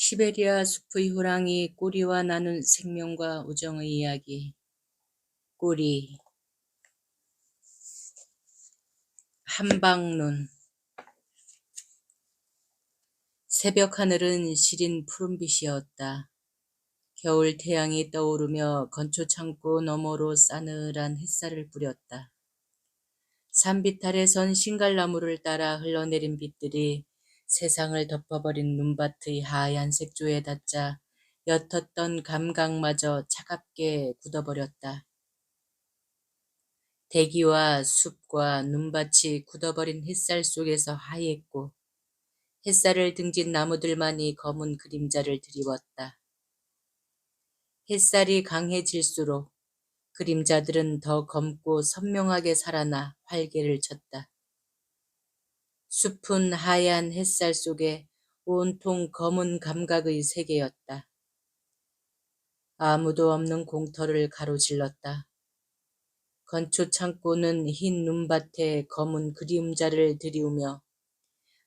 시베리아 숲의 호랑이 꼬리와 나눈 생명과 우정의 이야기. 꼬리. 한방눈. 새벽 하늘은 시린 푸른빛이었다. 겨울 태양이 떠오르며 건초 창고 너머로 싸늘한 햇살을 뿌렸다. 산빛 아래 선 신갈나무를 따라 흘러내린 빛들이 세상을 덮어버린 눈밭의 하얀 색조에 닿자 옅었던 감각마저 차갑게 굳어버렸다. 대기와 숲과 눈밭이 굳어버린 햇살 속에서 하얘고 햇살을 등진 나무들만이 검은 그림자를 드리웠다. 햇살이 강해질수록 그림자들은 더 검고 선명하게 살아나 활개를 쳤다. 숲은 하얀 햇살 속에 온통 검은 감각의 세계였다. 아무도 없는 공터를 가로질렀다. 건초 창고는 흰 눈밭에 검은 그림자를 들이우며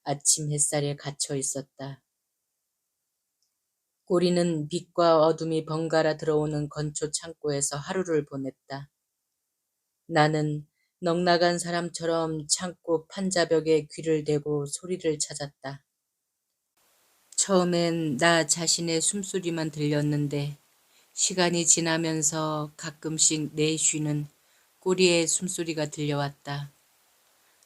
아침 햇살에 갇혀 있었다. 꼬리는 빛과 어둠이 번갈아 들어오는 건초 창고에서 하루를 보냈다. 나는 넉나간 사람처럼 창고 판자벽에 귀를 대고 소리를 찾았다. 처음엔 나 자신의 숨소리만 들렸는데 시간이 지나면서 가끔씩 내쉬는 꼬리의 숨소리가 들려왔다.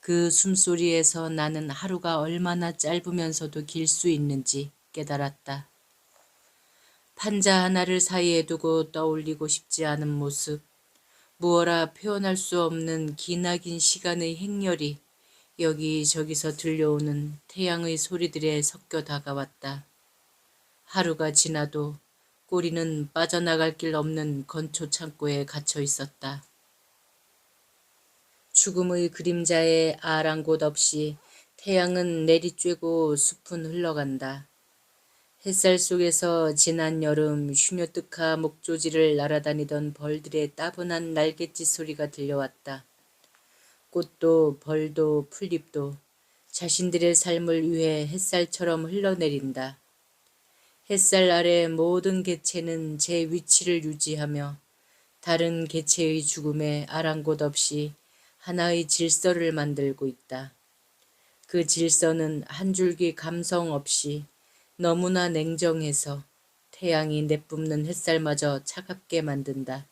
그 숨소리에서 나는 하루가 얼마나 짧으면서도 길 수 있는지 깨달았다. 판자 하나를 사이에 두고 떠올리고 싶지 않은 모습, 무어라 표현할 수 없는 기나긴 시간의 행렬이 여기저기서 들려오는 태양의 소리들에 섞여 다가왔다. 하루가 지나도 꼬리는 빠져나갈 길 없는 건초 창고에 갇혀 있었다. 죽음의 그림자에 아랑곳 없이 태양은 내리쬐고 숲은 흘러간다. 햇살 속에서 지난 여름 슈녀뜨카 목조지를 날아다니던 벌들의 따분한 날갯짓 소리가 들려왔다. 꽃도 벌도 풀잎도 자신들의 삶을 위해 햇살처럼 흘러내린다. 햇살 아래 모든 개체는 제 위치를 유지하며 다른 개체의 죽음에 아랑곳 없이 하나의 질서를 만들고 있다. 그 질서는 한 줄기 감성 없이 너무나 냉정해서 태양이 내뿜는 햇살마저 차갑게 만든다.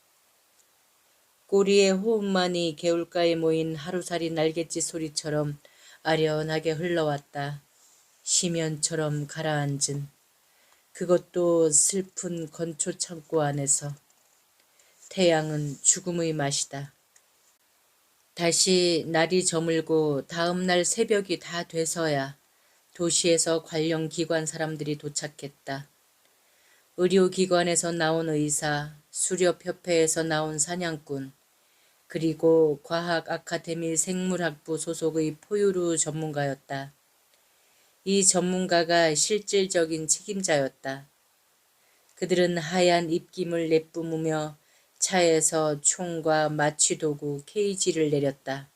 꼬리의 호흡만이 개울가에 모인 하루살이 날갯짓 소리처럼 아련하게 흘러왔다. 시면처럼 가라앉은 그것도 슬픈 건초 창고 안에서. 태양은 죽음의 맛이다. 다시 날이 저물고 다음 날 새벽이 다 돼서야 도시에서 관련 기관 사람들이 도착했다. 의료기관에서 나온 의사, 수렵협회에서 나온 사냥꾼, 그리고 과학 아카데미 생물학부 소속의 포유류 전문가였다. 이 전문가가 실질적인 책임자였다. 그들은 하얀 입김을 내뿜으며 차에서 총과 마취도구, 케이지를 내렸다.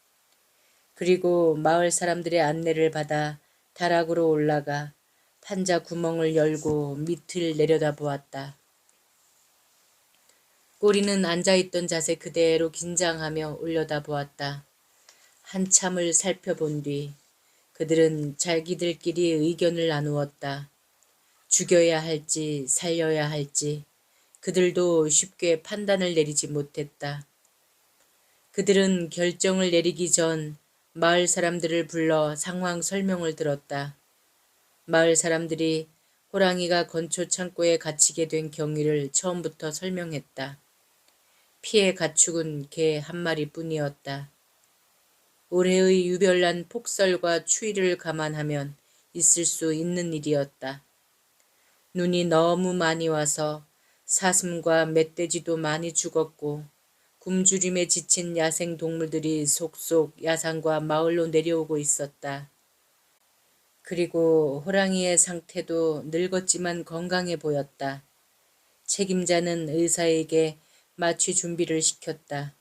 그리고 마을 사람들의 안내를 받아 다락으로 올라가 판자 구멍을 열고 밑을 내려다보았다. 꼬리는 앉아있던 자세 그대로 긴장하며 올려다보았다. 한참을 살펴본 뒤 그들은 자기들끼리 의견을 나누었다. 죽여야 할지 살려야 할지 그들도 쉽게 판단을 내리지 못했다. 그들은 결정을 내리기 전 마을 사람들을 불러 상황 설명을 들었다. 마을 사람들이 호랑이가 건초 창고에 갇히게 된 경위를 처음부터 설명했다. 피해 가축은 개 한 마리뿐이었다. 올해의 유별난 폭설과 추위를 감안하면 있을 수 있는 일이었다. 눈이 너무 많이 와서 사슴과 멧돼지도 많이 죽었고 굶주림에 지친 야생 동물들이 속속 야산과 마을로 내려오고 있었다. 그리고 호랑이의 상태도 늙었지만 건강해 보였다. 책임자는 의사에게 마취 준비를 시켰다.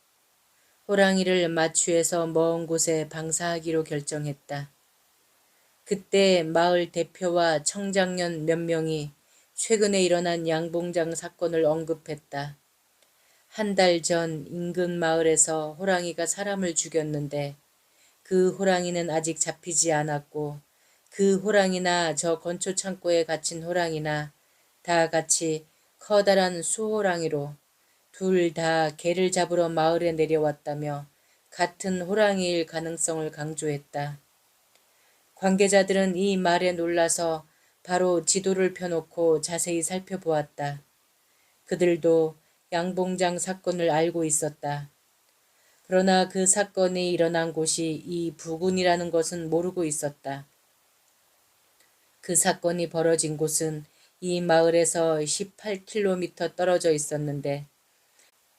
호랑이를 마취해서 먼 곳에 방사하기로 결정했다. 그때 마을 대표와 청장년 몇 명이 최근에 일어난 양봉장 사건을 언급했다. 한 달 전 인근 마을에서 호랑이가 사람을 죽였는데 그 호랑이는 아직 잡히지 않았고 그 호랑이나 저 건초 창고에 갇힌 호랑이나 다 같이 커다란 수호랑이로 둘 다 개를 잡으러 마을에 내려왔다며 같은 호랑이일 가능성을 강조했다. 관계자들은 이 말에 놀라서 바로 지도를 펴놓고 자세히 살펴보았다. 그들도 양봉장 사건을 알고 있었다. 그러나 그 사건이 일어난 곳이 이 부근이라는 것은 모르고 있었다. 그 사건이 벌어진 곳은 이 마을에서 18km 떨어져 있었는데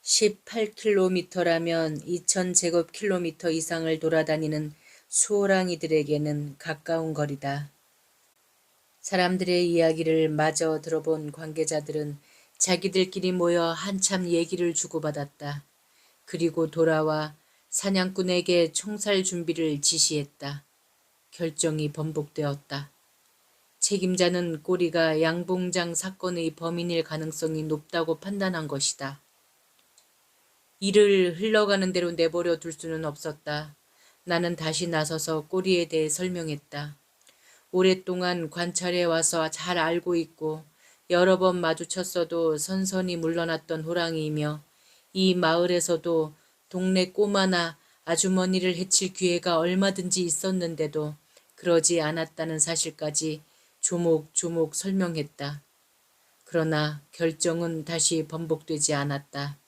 18km라면 2000제곱킬로미터 이상을 돌아다니는 수호랑이들에게는 가까운 거리다. 사람들의 이야기를 마저 들어본 관계자들은 자기들끼리 모여 한참 얘기를 주고받았다. 그리고 돌아와 사냥꾼에게 총살 준비를 지시했다. 결정이 번복되었다. 책임자는 꼬리가 양봉장 사건의 범인일 가능성이 높다고 판단한 것이다. 일을 흘러가는 대로 내버려 둘 수는 없었다. 나는 다시 나서서 꼬리에 대해 설명했다. 오랫동안 관찰해 와서 잘 알고 있고 여러 번 마주쳤어도 선선히 물러났던 호랑이이며 이 마을에서도 동네 꼬마나 아주머니를 해칠 기회가 얼마든지 있었는데도 그러지 않았다는 사실까지 조목조목 설명했다. 그러나 결정은 다시 번복되지 않았다.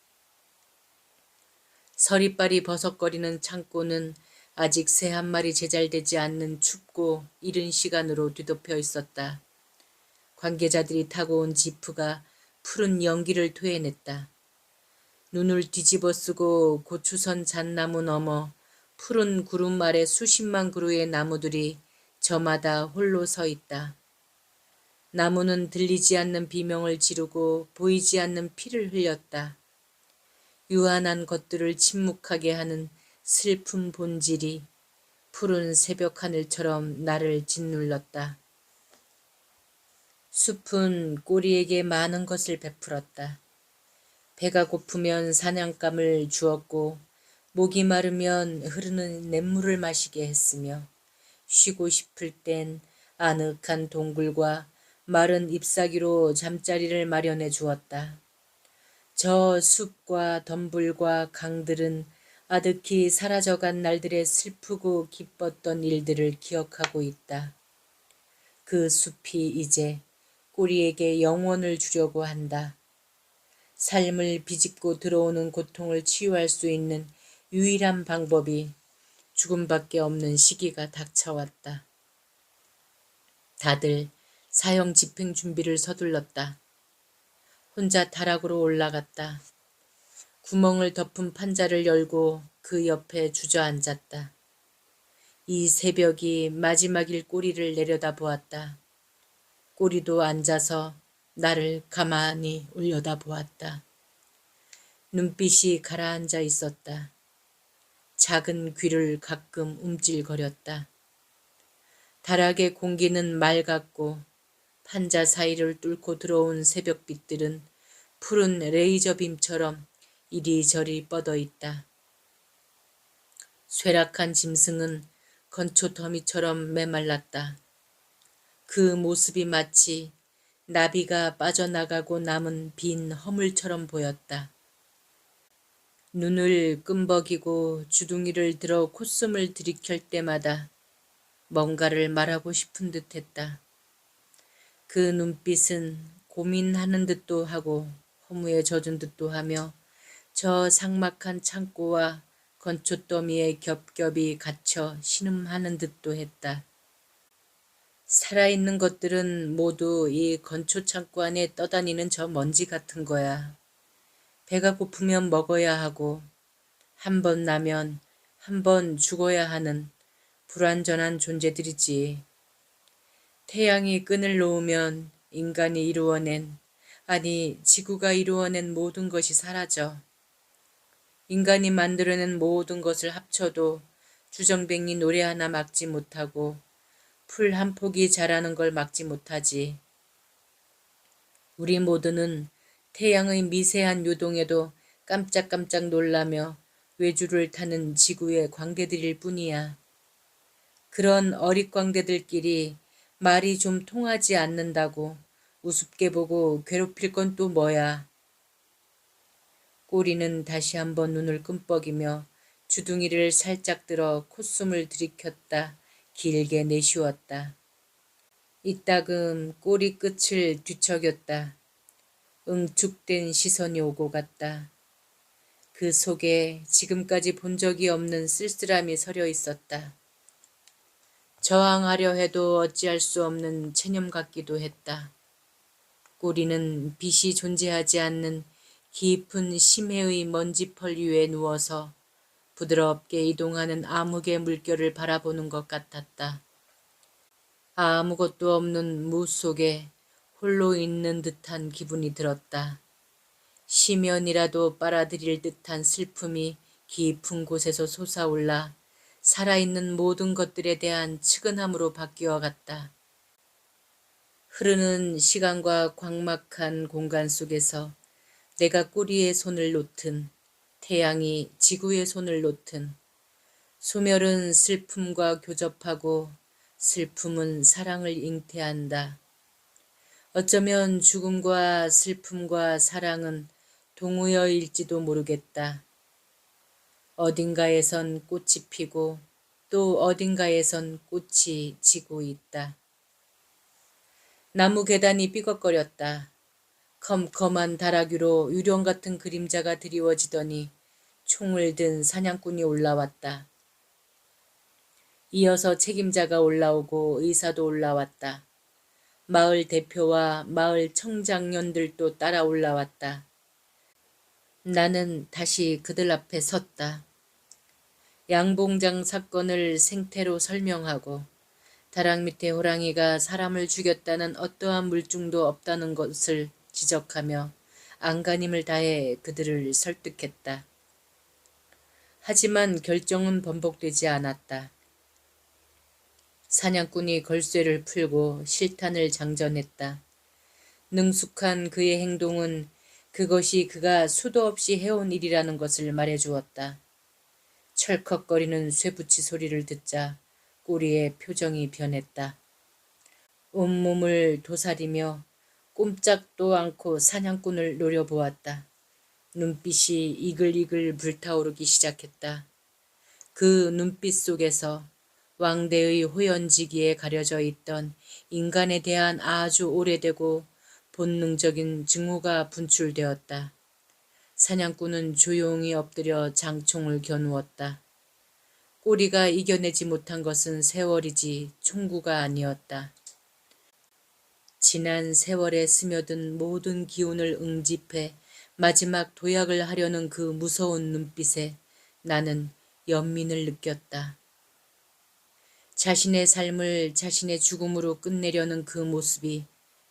서리빨이 버석거리는 창고는 아직 새 한 마리 제잘되지 않는 춥고 이른 시간으로 뒤덮여 있었다. 관계자들이 타고 온 지프가 푸른 연기를 토해냈다. 눈을 뒤집어 쓰고 고추선 잣나무 너머 푸른 구름 아래 수십만 그루의 나무들이 저마다 홀로 서 있다. 나무는 들리지 않는 비명을 지르고 보이지 않는 피를 흘렸다. 유한한 것들을 침묵하게 하는 슬픈 본질이 푸른 새벽 하늘처럼 나를 짓눌렀다. 숲은 꼬리에게 많은 것을 베풀었다. 배가 고프면 사냥감을 주었고 목이 마르면 흐르는 냇물을 마시게 했으며 쉬고 싶을 땐 아늑한 동굴과 마른 잎사귀로 잠자리를 마련해 주었다. 저 숲과 덤불과 강들은 아득히 사라져간 날들의 슬프고 기뻤던 일들을 기억하고 있다. 그 숲이 이제 꼬리에게 영원을 주려고 한다. 삶을 비집고 들어오는 고통을 치유할 수 있는 유일한 방법이 죽음밖에 없는 시기가 닥쳐왔다. 다들 사형 집행 준비를 서둘렀다. 혼자 다락으로 올라갔다. 구멍을 덮은 판자를 열고 그 옆에 주저앉았다. 이 새벽이 마지막일 꼬리를 내려다보았다. 꼬리도 앉아서 나를 가만히 올려다보았다. 눈빛이 가라앉아 있었다. 작은 귀를 가끔 움찔거렸다. 다락의 공기는 맑았고 판자 사이를 뚫고 들어온 새벽빛들은 푸른 레이저빔처럼 이리저리 뻗어 있다. 쇠락한 짐승은 건초 더미처럼 메말랐다. 그 모습이 마치 나비가 빠져나가고 남은 빈 허물처럼 보였다. 눈을 끔벅이고 주둥이를 들어 콧숨을 들이켤 때마다 뭔가를 말하고 싶은 듯했다. 그 눈빛은 고민하는 듯도 하고 허무에 젖은 듯도 하며 저 삭막한 창고와 건초더미에 겹겹이 갇혀 신음하는 듯도 했다. 살아있는 것들은 모두 이 건초창고 안에 떠다니는 저 먼지 같은 거야. 배가 고프면 먹어야 하고 한 번 나면 한 번 죽어야 하는 불완전한 존재들이지. 태양이 끈을 놓으면 인간이 이루어낸, 아니 지구가 이루어낸 모든 것이 사라져. 인간이 만들어낸 모든 것을 합쳐도 주정뱅이 노래 하나 막지 못하고 풀 한 폭이 자라는 걸 막지 못하지. 우리 모두는 태양의 미세한 요동에도 깜짝깜짝 놀라며 외주를 타는 지구의 광대들일 뿐이야. 그런 어릿광대들끼리 말이 좀 통하지 않는다고 우습게 보고 괴롭힐 건 또 뭐야. 꼬리는 다시 한번 눈을 끔뻑이며 주둥이를 살짝 들어 콧숨을 들이켰다. 길게 내쉬었다. 이따금 꼬리 끝을 뒤척였다. 응축된 시선이 오고 갔다. 그 속에 지금까지 본 적이 없는 쓸쓸함이 서려 있었다. 저항하려 해도 어찌할 수 없는 체념 같기도 했다. 꼬리는 빛이 존재하지 않는 깊은 심해의 먼지펄 위에 누워서 부드럽게 이동하는 암흑의 물결을 바라보는 것 같았다. 아무것도 없는 무 속에 홀로 있는 듯한 기분이 들었다. 시면이라도 빨아들일 듯한 슬픔이 깊은 곳에서 솟아올라 살아있는 모든 것들에 대한 측은함으로 바뀌어 갔다. 흐르는 시간과 광막한 공간 속에서 내가 꼬리에 손을 놓든 태양이 지구의 손을 놓든 소멸은 슬픔과 교접하고 슬픔은 사랑을 잉태한다. 어쩌면 죽음과 슬픔과 사랑은 동의어일지도 모르겠다. 어딘가에선 꽃이 피고 또 어딘가에선 꽃이 지고 있다. 나무 계단이 삐걱거렸다. 컴컴한 다락 위로 유령 같은 그림자가 드리워지더니 총을 든 사냥꾼이 올라왔다. 이어서 책임자가 올라오고 의사도 올라왔다. 마을 대표와 마을 청장년들도 따라 올라왔다. 나는 다시 그들 앞에 섰다. 양봉장 사건을 생태로 설명하고 다락 밑에 호랑이가 사람을 죽였다는 어떠한 물증도 없다는 것을 지적하며 안간힘을 다해 그들을 설득했다. 하지만 결정은 번복되지 않았다. 사냥꾼이 걸쇠를 풀고 실탄을 장전했다. 능숙한 그의 행동은 그것이 그가 수도 없이 해온 일이라는 것을 말해주었다. 철컥거리는 쇠붙이 소리를 듣자 꼬리의 표정이 변했다. 온몸을 도사리며 꼼짝도 않고 사냥꾼을 노려보았다. 눈빛이 이글이글 불타오르기 시작했다. 그 눈빛 속에서 왕대의 호연지기에 가려져 있던 인간에 대한 아주 오래되고 본능적인 증오가 분출되었다. 사냥꾼은 조용히 엎드려 장총을 겨누었다. 꼬리가 이겨내지 못한 것은 세월이지 총구가 아니었다. 지난 세월에 스며든 모든 기운을 응집해 마지막 도약을 하려는 그 무서운 눈빛에 나는 연민을 느꼈다. 자신의 삶을 자신의 죽음으로 끝내려는 그 모습이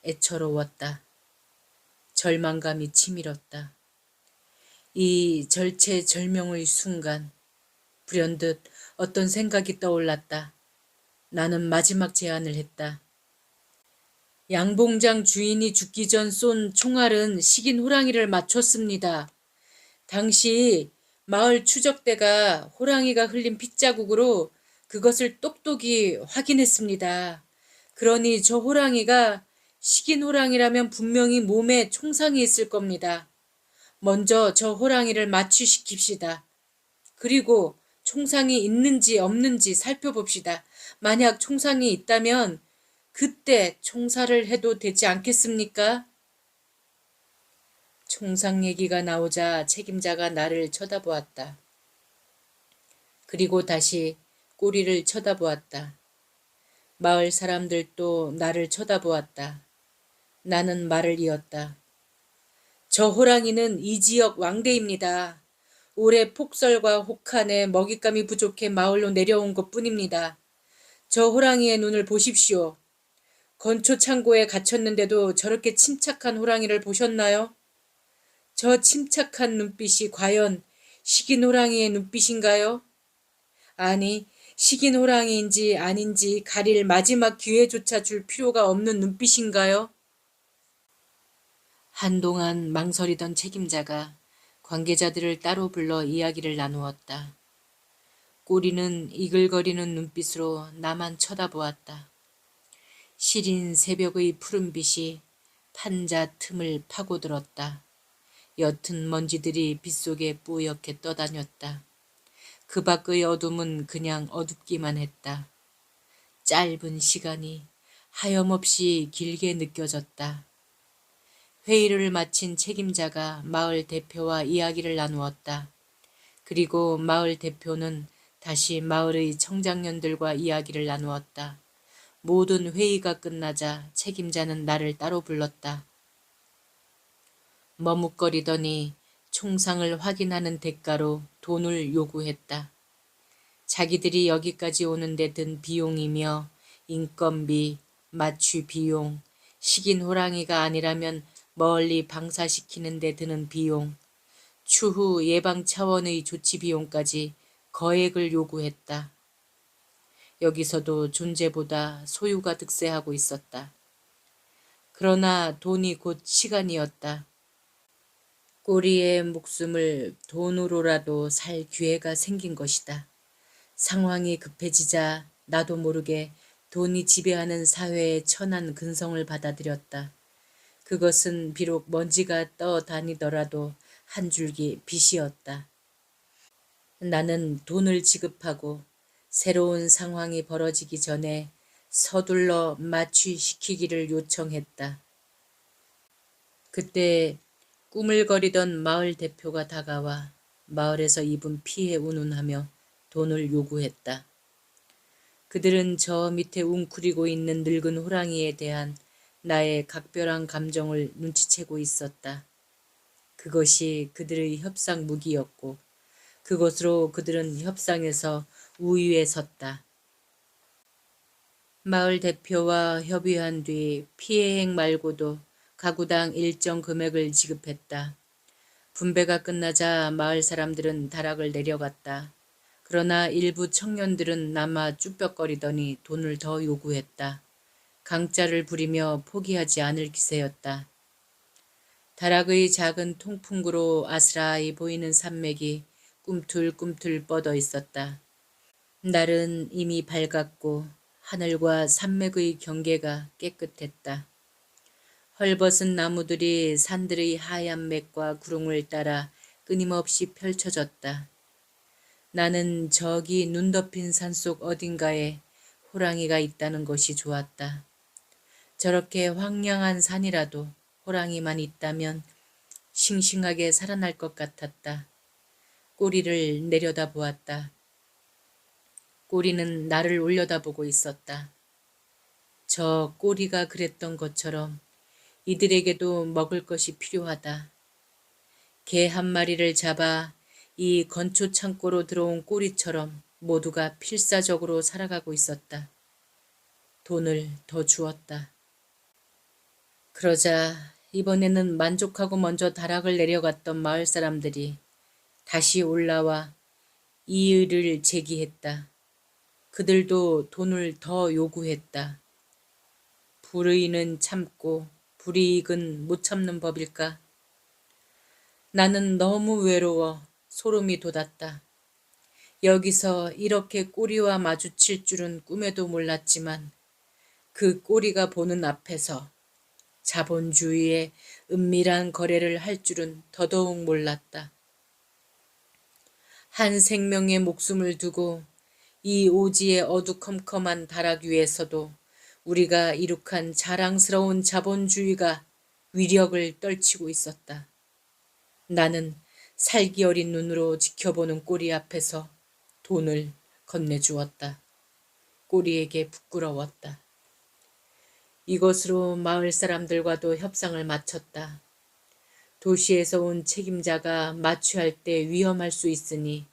애처로웠다. 절망감이 치밀었다. 이 절체절명의 순간 불현듯 어떤 생각이 떠올랐다. 나는 마지막 제안을 했다. 양봉장 주인이 죽기 전 쏜 총알은 식인 호랑이를 맞췄습니다. 당시 마을 추적대가 호랑이가 흘린 핏자국으로 그것을 똑똑히 확인했습니다. 그러니 저 호랑이가 식인 호랑이라면 분명히 몸에 총상이 있을 겁니다. 먼저 저 호랑이를 마취시킵시다. 그리고 총상이 있는지 없는지 살펴봅시다. 만약 총상이 있다면 그때 총살을 해도 되지 않겠습니까? 총상 얘기가 나오자 책임자가 나를 쳐다보았다. 그리고 다시 꼬리를 쳐다보았다. 마을 사람들도 나를 쳐다보았다. 나는 말을 이었다. 저 호랑이는 이 지역 왕대입니다. 올해 폭설과 혹한에 먹잇감이 부족해 마을로 내려온 것뿐입니다. 저 호랑이의 눈을 보십시오. 건초 창고에 갇혔는데도 저렇게 침착한 호랑이를 보셨나요? 저 침착한 눈빛이 과연 식인 호랑이의 눈빛인가요? 아니, 식인 호랑이인지 아닌지 가릴 마지막 기회조차 줄 필요가 없는 눈빛인가요? 한동안 망설이던 책임자가 관계자들을 따로 불러 이야기를 나누었다. 꼬리는 이글거리는 눈빛으로 나만 쳐다보았다. 시린 새벽의 푸른빛이 판자 틈을 파고들었다. 옅은 먼지들이 빗속에 뿌옇게 떠다녔다. 그 밖의 어둠은 그냥 어둡기만 했다. 짧은 시간이 하염없이 길게 느껴졌다. 회의를 마친 책임자가 마을 대표와 이야기를 나누었다. 그리고 마을 대표는 다시 마을의 청장년들과 이야기를 나누었다. 모든 회의가 끝나자 책임자는 나를 따로 불렀다. 머뭇거리더니 총상을 확인하는 대가로 돈을 요구했다. 자기들이 여기까지 오는데 든 비용이며 인건비, 마취 비용, 식인 호랑이가 아니라면 멀리 방사시키는 데 드는 비용, 추후 예방 차원의 조치 비용까지 거액을 요구했다. 여기서도 존재보다 소유가 득세하고 있었다. 그러나 돈이 곧 시간이었다. 꼬리의 목숨을 돈으로라도 살 기회가 생긴 것이다. 상황이 급해지자 나도 모르게 돈이 지배하는 사회의 천한 근성을 받아들였다. 그것은 비록 먼지가 떠다니더라도 한 줄기 빛이었다. 나는 돈을 지급하고 새로운 상황이 벌어지기 전에 서둘러 마취시키기를 요청했다. 그때 꾸물거리던 마을 대표가 다가와 마을에서 입은 피해 운운하며 돈을 요구했다. 그들은 저 밑에 웅크리고 있는 늙은 호랑이에 대한 나의 각별한 감정을 눈치채고 있었다. 그것이 그들의 협상 무기였고 그것으로 그들은 협상에서 우위에 섰다. 마을 대표와 협의한 뒤 피해행 말고도 가구당 일정 금액을 지급했다. 분배가 끝나자 마을 사람들은 다락을 내려갔다. 그러나 일부 청년들은 남아 쭈뼛거리더니 돈을 더 요구했다. 강짜를 부리며 포기하지 않을 기세였다. 다락의 작은 통풍구로 아스라이 보이는 산맥이 꿈틀꿈틀 뻗어 있었다. 날은 이미 밝았고 하늘과 산맥의 경계가 깨끗했다. 헐벗은 나무들이 산들의 하얀 맥과 구름을 따라 끊임없이 펼쳐졌다. 나는 저기 눈 덮인 산속 어딘가에 호랑이가 있다는 것이 좋았다. 저렇게 황량한 산이라도 호랑이만 있다면 싱싱하게 살아날 것 같았다. 꼬리를 내려다보았다. 꼬리는 나를 올려다보고 있었다. 저 꼬리가 그랬던 것처럼 이들에게도 먹을 것이 필요하다. 개 한 마리를 잡아 이 건초 창고로 들어온 꼬리처럼 모두가 필사적으로 살아가고 있었다. 돈을 더 주었다. 그러자 이번에는 만족하고 먼저 다락을 내려갔던 마을 사람들이 다시 올라와 이의를 제기했다. 그들도 돈을 더 요구했다. 불의는 참고 불이익은 못 참는 법일까? 나는 너무 외로워 소름이 돋았다. 여기서 이렇게 꼬리와 마주칠 줄은 꿈에도 몰랐지만 그 꼬리가 보는 앞에서 자본주의의 은밀한 거래를 할 줄은 더더욱 몰랐다. 한 생명의 목숨을 두고 이 오지의 어두컴컴한 다락 위에서도 우리가 이룩한 자랑스러운 자본주의가 위력을 떨치고 있었다. 나는 살기 어린 눈으로 지켜보는 꼬리 앞에서 돈을 건네주었다. 꼬리에게 부끄러웠다. 이것으로 마을 사람들과도 협상을 마쳤다. 도시에서 온 책임자가 마취할 때 위험할 수 있으니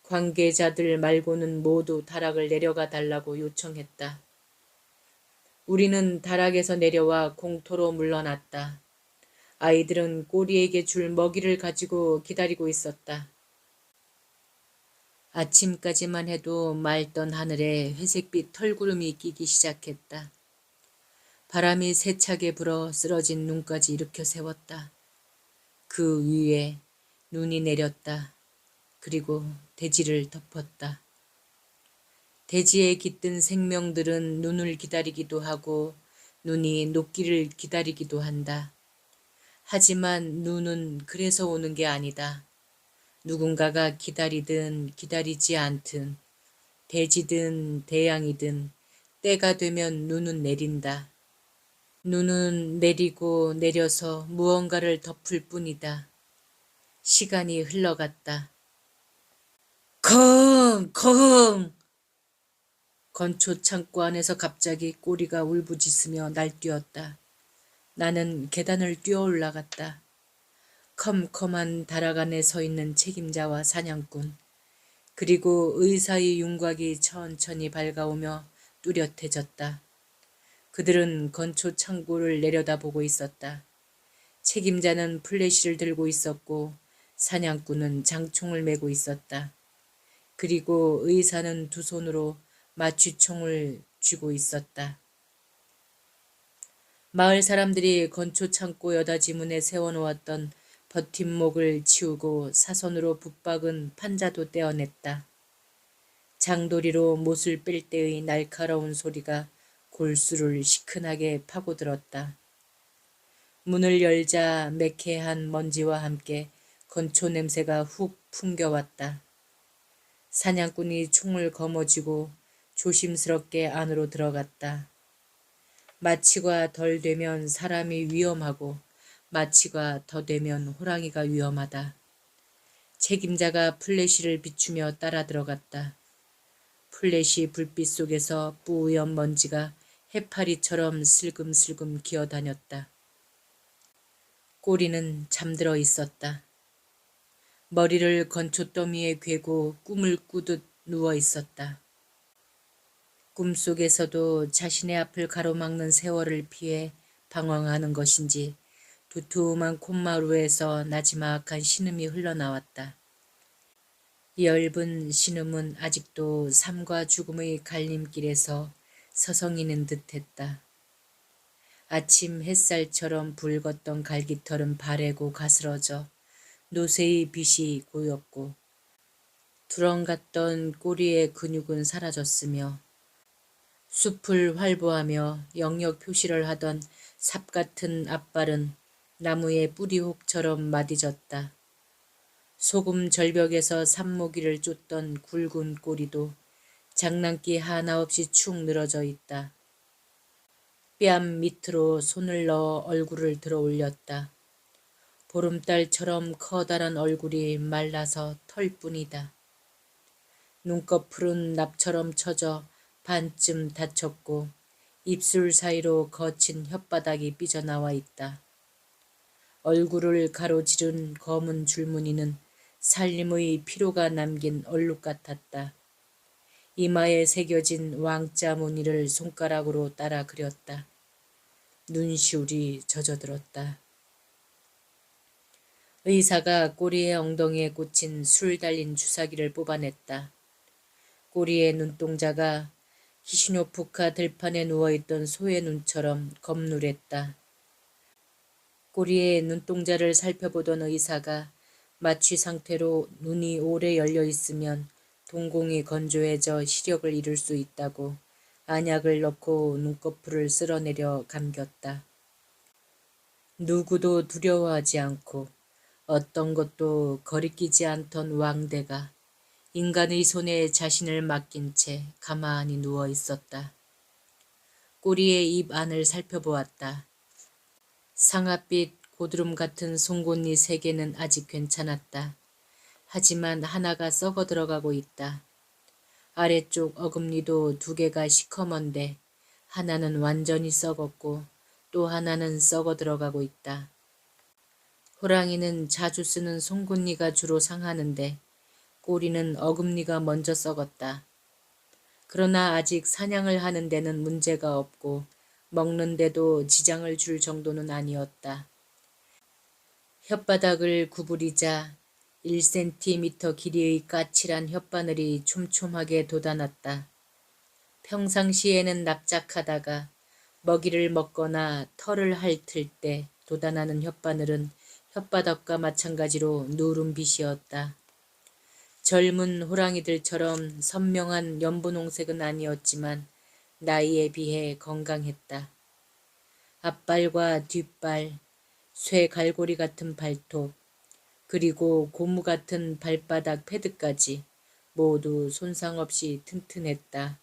관계자들 말고는 모두 다락을 내려가 달라고 요청했다. 우리는 다락에서 내려와 공터로 물러났다. 아이들은 꼬리에게 줄 먹이를 가지고 기다리고 있었다. 아침까지만 해도 맑던 하늘에 회색빛 털구름이 끼기 시작했다. 바람이 세차게 불어 쓰러진 눈까지 일으켜 세웠다. 그 위에 눈이 내렸다. 그리고 대지를 덮었다. 대지에 깃든 생명들은 눈을 기다리기도 하고 눈이 녹기를 기다리기도 한다. 하지만 눈은 그래서 오는 게 아니다. 누군가가 기다리든 기다리지 않든 대지든 대양이든 때가 되면 눈은 내린다. 눈은 내리고 내려서 무언가를 덮을 뿐이다. 시간이 흘러갔다. 컹! 건초 창고 안에서 갑자기 꼬리가 울부짖으며 날뛰었다. 나는 계단을 뛰어 올라갔다. 컴컴한 다락 안에 서 있는 책임자와 사냥꾼, 그리고 의사의 윤곽이 천천히 밝아오며 뚜렷해졌다. 그들은 건초 창고를 내려다보고 있었다. 책임자는 플래시를 들고 있었고 사냥꾼은 장총을 메고 있었다. 그리고 의사는 두 손으로 마취총을 쥐고 있었다. 마을 사람들이 건초 창고 여닫이문에 세워놓았던 버팀목을 치우고 사선으로 붙박은 판자도 떼어냈다. 장도리로 못을 뺄 때의 날카로운 소리가 골수를 시큰하게 파고들었다. 문을 열자 매캐한 먼지와 함께 건초 냄새가 훅 풍겨왔다. 사냥꾼이 총을 거머쥐고 조심스럽게 안으로 들어갔다. 마취가 덜 되면 사람이 위험하고 마취가 더 되면 호랑이가 위험하다. 책임자가 플래시를 비추며 따라 들어갔다. 플래시 불빛 속에서 뿌연 먼지가 해파리처럼 슬금슬금 기어다녔다. 꼬리는 잠들어 있었다. 머리를 건초더미에 괴고 꿈을 꾸듯 누워 있었다. 꿈속에서도 자신의 앞을 가로막는 세월을 피해 방황하는 것인지 두툼한 콧마루에서 나지막한 신음이 흘러나왔다. 엷은 신음은 아직도 삶과 죽음의 갈림길에서 서성이는 듯했다. 아침 햇살처럼 붉었던 갈기털은 바래고 가스러져 노새의 빛이 고였고 두렁 같던 꼬리의 근육은 사라졌으며 숲을 활보하며 영역 표시를 하던 삽 같은 앞발은 나무의 뿌리혹처럼 마디졌다. 소금 절벽에서 산모기를 쫓던 굵은 꼬리도 장난기 하나 없이 축 늘어져 있다. 뺨 밑으로 손을 넣어 얼굴을 들어 올렸다. 보름달처럼 커다란 얼굴이 말라서 털뿐이다. 눈꺼풀은 납처럼 쳐져 반쯤 닫혔고 입술 사이로 거친 혓바닥이 삐져나와 있다. 얼굴을 가로지른 검은 줄무늬는 살림의 피로가 남긴 얼룩 같았다. 이마에 새겨진 왕자 무늬를 손가락으로 따라 그렸다. 눈시울이 젖어들었다. 의사가 꼬리의 엉덩이에 꽂힌 술 달린 주사기를 뽑아냈다. 꼬리의 눈동자가 키시노프카 들판에 누워있던 소의 눈처럼 검누랬다. 꼬리의 눈동자를 살펴보던 의사가 마취 상태로 눈이 오래 열려있으면 동공이 건조해져 시력을 잃을 수 있다고 안약을 넣고 눈꺼풀을 쓸어내려 감겼다. 누구도 두려워하지 않고 어떤 것도 거리끼지 않던 왕대가 인간의 손에 자신을 맡긴 채 가만히 누워 있었다. 꼬리의 입 안을 살펴보았다. 상아빛 고드름 같은 송곳니 3개는 아직 괜찮았다. 하지만 하나가 썩어 들어가고 있다. 아래쪽 어금니도 2개가 시커먼데 하나는 완전히 썩었고 또 하나는 썩어 들어가고 있다. 호랑이는 자주 쓰는 송곳니가 주로 상하는데 꼬리는 어금니가 먼저 썩었다. 그러나 아직 사냥을 하는 데는 문제가 없고 먹는 데도 지장을 줄 정도는 아니었다. 혓바닥을 구부리자 1cm 길이의 까칠한 혓바늘이 촘촘하게 돋아났다. 평상시에는 납작하다가 먹이를 먹거나 털을 핥을 때 돋아나는 혓바늘은 혓바닥과 마찬가지로 누름빛이었다. 젊은 호랑이들처럼 선명한 연분홍색은 아니었지만 나이에 비해 건강했다. 앞발과 뒷발, 쇠 갈고리 같은 발톱, 그리고 고무 같은 발바닥 패드까지 모두 손상 없이 튼튼했다.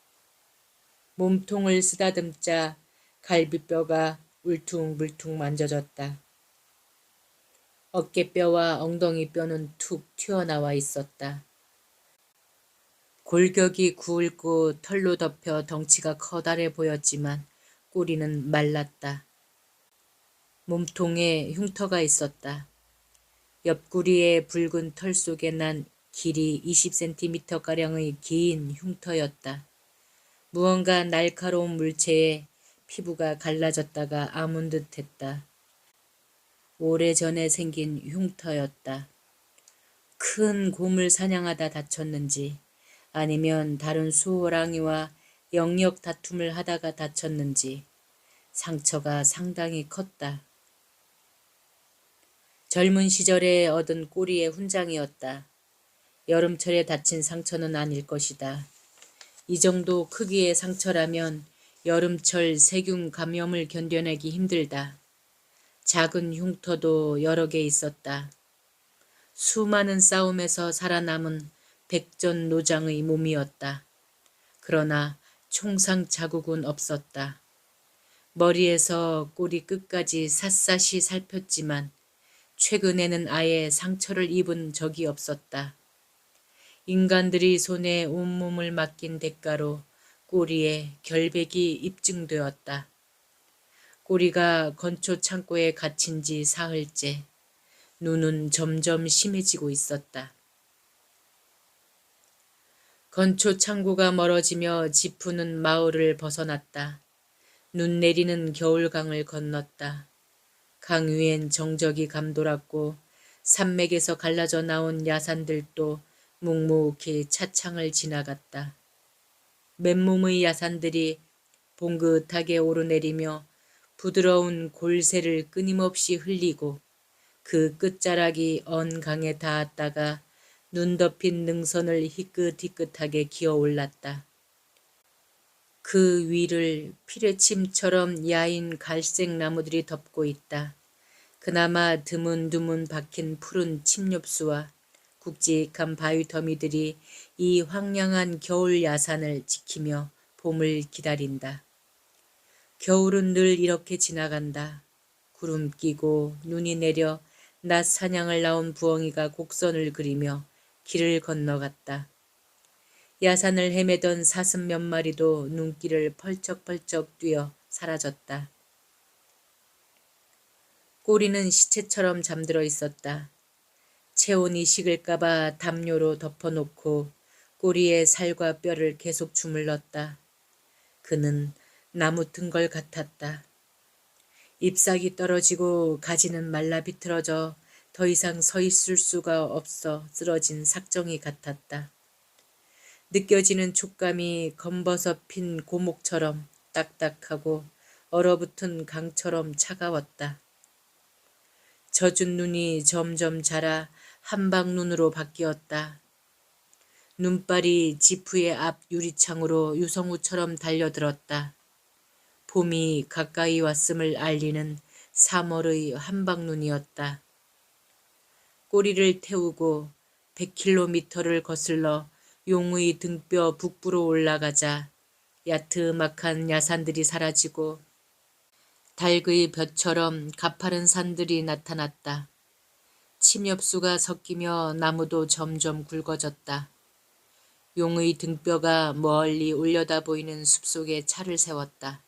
몸통을 쓰다듬자 갈비뼈가 울퉁불퉁 만져졌다. 어깨뼈와 엉덩이뼈는 툭 튀어나와 있었다. 골격이 굵고 털로 덮여 덩치가 커다래 보였지만 꼬리는 말랐다. 몸통에 흉터가 있었다. 옆구리의 붉은 털 속에 난 길이 20cm가량의 긴 흉터였다. 무언가 날카로운 물체에 피부가 갈라졌다가 아문 듯 했다. 오래전에 생긴 흉터였다. 큰 곰을 사냥하다 다쳤는지 아니면 다른 수호랑이와 영역 다툼을 하다가 다쳤는지 상처가 상당히 컸다. 젊은 시절에 얻은 꼬리의 훈장이었다. 여름철에 다친 상처는 아닐 것이다. 이 정도 크기의 상처라면 여름철 세균 감염을 견뎌내기 힘들다. 작은 흉터도 여러 개 있었다. 수많은 싸움에서 살아남은 백전노장의 몸이었다. 그러나 총상 자국은 없었다. 머리에서 꼬리 끝까지 샅샅이 살폈지만 최근에는 아예 상처를 입은 적이 없었다. 인간들이 손에 온몸을 맡긴 대가로 꼬리에 결백이 입증되었다. 꼬리가 건초 창고에 갇힌 지 사흘째. 눈은 점점 심해지고 있었다. 건초 창고가 멀어지며 지푸는 마을을 벗어났다. 눈 내리는 겨울강을 건넜다. 강 위엔 정적이 감돌았고 산맥에서 갈라져 나온 야산들도 묵묵히 차창을 지나갔다. 맨몸의 야산들이 봉긋하게 오르내리며 부드러운 골새를 끊임없이 흘리고 그 끝자락이 언 강에 닿았다가 눈 덮인 능선을 희끗희끗하게 기어올랐다. 그 위를 피레침처럼 야인 갈색 나무들이 덮고 있다. 그나마 드문드문 박힌 푸른 침엽수와 굵직한 바위더미들이 이 황량한 겨울 야산을 지키며 봄을 기다린다. 겨울은 늘 이렇게 지나간다. 구름 끼고 눈이 내려 낮 사냥을 나온 부엉이가 곡선을 그리며 길을 건너갔다. 야산을 헤매던 사슴 몇 마리도 눈길을 펄쩍펄쩍 뛰어 사라졌다. 꼬리는 시체처럼 잠들어 있었다. 체온이 식을까봐 담요로 덮어놓고 꼬리에 살과 뼈를 계속 주물렀다. 그는 나무 튼 걸 같았다. 잎사귀 떨어지고 가지는 말라 비틀어져 더 이상 서 있을 수가 없어 쓰러진 삭정이 같았다. 느껴지는 촉감이 검버섯 핀 고목처럼 딱딱하고 얼어붙은 강처럼 차가웠다. 젖은 눈이 점점 자라 한방눈으로 바뀌었다. 눈발이 지프의 앞 유리창으로 유성우처럼 달려들었다. 봄이 가까이 왔음을 알리는 3월의 한방눈이었다. 꼬리를 태우고 100km를 거슬러 용의 등뼈 북부로 올라가자 야트막한 야산들이 사라지고 닭의 벼처럼 가파른 산들이 나타났다. 침엽수가 섞이며 나무도 점점 굵어졌다. 용의 등뼈가 멀리 올려다 보이는 숲속에 차를 세웠다.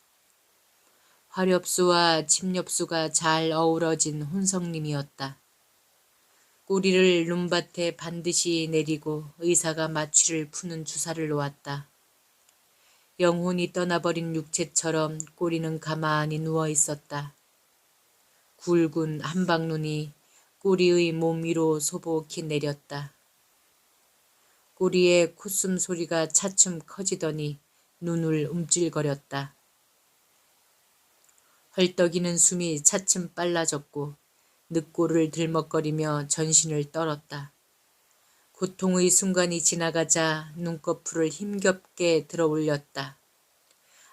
화렵수와 침엽수가 잘 어우러진 혼성림이었다. 꼬리를 눈밭에 반드시 내리고 의사가 마취를 푸는 주사를 놓았다. 영혼이 떠나버린 육체처럼 꼬리는 가만히 누워 있었다. 굵은 한방눈이 꼬리의 몸 위로 소복히 내렸다. 꼬리의 콧숨 소리가 차츰 커지더니 눈을 움찔거렸다. 헐떡이는 숨이 차츰 빨라졌고 늑골을 들먹거리며 전신을 떨었다. 고통의 순간이 지나가자 눈꺼풀을 힘겹게 들어 올렸다.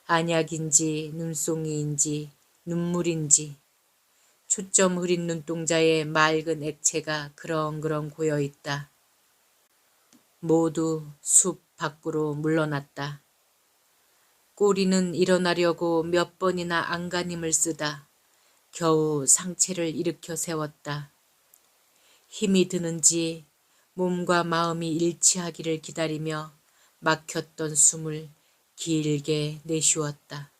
안약인지 눈송이인지 눈물인지 초점 흐린 눈동자에 맑은 액체가 그렁그렁 고여있다. 모두 숲 밖으로 물러났다. 꼬리는 일어나려고 몇 번이나 안간힘을 쓰다 겨우 상체를 일으켜 세웠다. 힘이 드는지 몸과 마음이 일치하기를 기다리며 막혔던 숨을 길게 내쉬었다.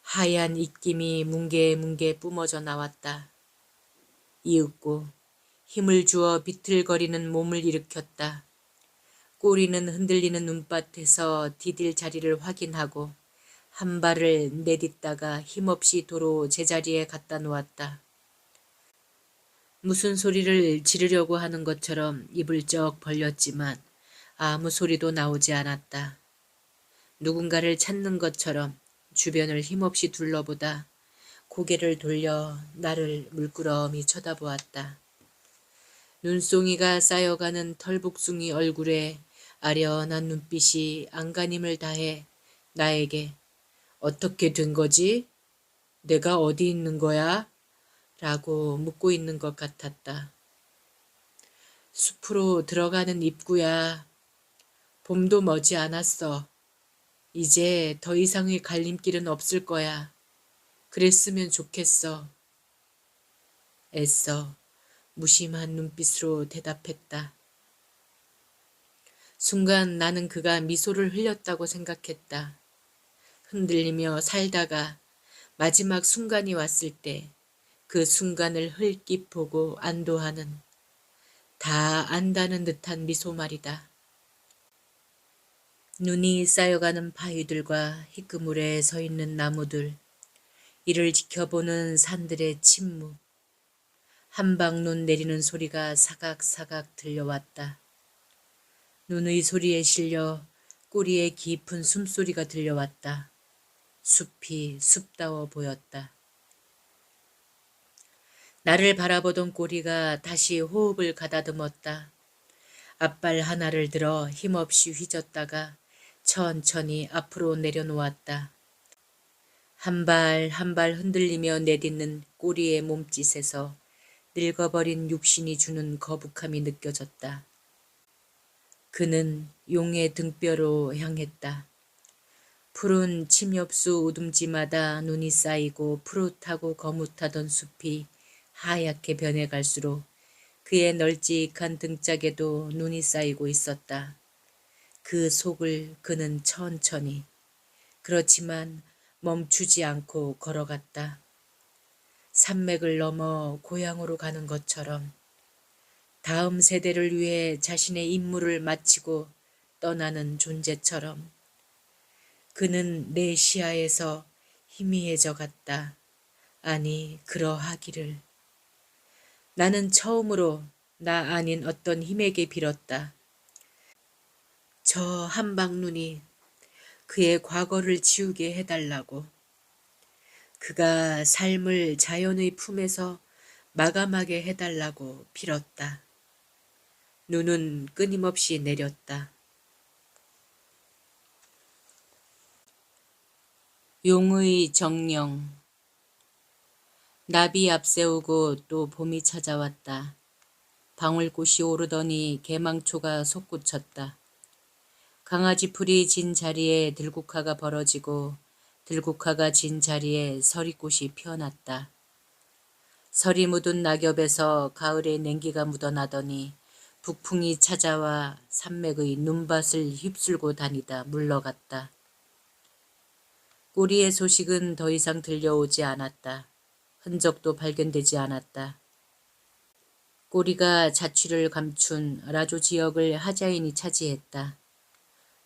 하얀 입김이 뭉게뭉게 뿜어져 나왔다. 이윽고 힘을 주어 비틀거리는 몸을 일으켰다. 꼬리는 흔들리는 눈밭에서 디딜 자리를 확인하고 한 발을 내딛다가 힘없이 도로 제자리에 갖다 놓았다. 무슨 소리를 지르려고 하는 것처럼 입을 쩍 벌렸지만 아무 소리도 나오지 않았다. 누군가를 찾는 것처럼 주변을 힘없이 둘러보다 고개를 돌려 나를 물끄러미 쳐다보았다. 눈송이가 쌓여가는 털복숭이 얼굴에 아련한 눈빛이 안간힘을 다해 나에게 어떻게 된 거지? 내가 어디 있는 거야? 라고 묻고 있는 것 같았다. 숲으로 들어가는 입구야. 봄도 머지 않았어. 이제 더 이상의 갈림길은 없을 거야. 그랬으면 좋겠어. 애써 무심한 눈빛으로 대답했다. 순간 나는 그가 미소를 흘렸다고 생각했다. 흔들리며 살다가 마지막 순간이 왔을 때 그 순간을 흘낏 보고 안도하는 다 안다는 듯한 미소 말이다. 눈이 쌓여가는 바위들과 희끄물에 서 있는 나무들, 이를 지켜보는 산들의 침묵, 한방눈 내리는 소리가 사각사각 들려왔다. 눈의 소리에 실려 꼬리에 깊은 숨소리가 들려왔다. 숲이 숲다워 보였다. 나를 바라보던 꼬리가 다시 호흡을 가다듬었다. 앞발 하나를 들어 힘없이 휘젓다가 천천히 앞으로 내려놓았다. 한 발 한 발 흔들리며 내딛는 꼬리의 몸짓에서 늙어버린 육신이 주는 거북함이 느껴졌다. 그는 용의 등뼈로 향했다. 푸른 침엽수 우둥지마다 눈이 쌓이고 푸릇하고 거뭇하던 숲이 하얗게 변해갈수록 그의 널찍한 등짝에도 눈이 쌓이고 있었다. 그 속을 그는 천천히, 그렇지만 멈추지 않고 걸어갔다. 산맥을 넘어 고향으로 가는 것처럼, 다음 세대를 위해 자신의 임무를 마치고 떠나는 존재처럼. 그는 내 시야에서 희미해져 갔다. 아니, 그러하기를. 나는 처음으로 나 아닌 어떤 힘에게 빌었다. 저 한방눈이 그의 과거를 지우게 해달라고. 그가 삶을 자연의 품에서 마감하게 해달라고 빌었다. 눈은 끊임없이 내렸다. 용의 정령. 나비 앞세우고 또 봄이 찾아왔다. 방울꽃이 오르더니 개망초가 솟구쳤다. 강아지 풀이 진 자리에 들국화가 벌어지고 들국화가 진 자리에 서리꽃이 피어났다. 서리 묻은 낙엽에서 가을의 냉기가 묻어나더니 북풍이 찾아와 산맥의 눈밭을 휩쓸고 다니다 물러갔다. 꼬리의 소식은 더 이상 들려오지 않았다. 흔적도 발견되지 않았다. 꼬리가 자취를 감춘 라조 지역을 하자인이 차지했다.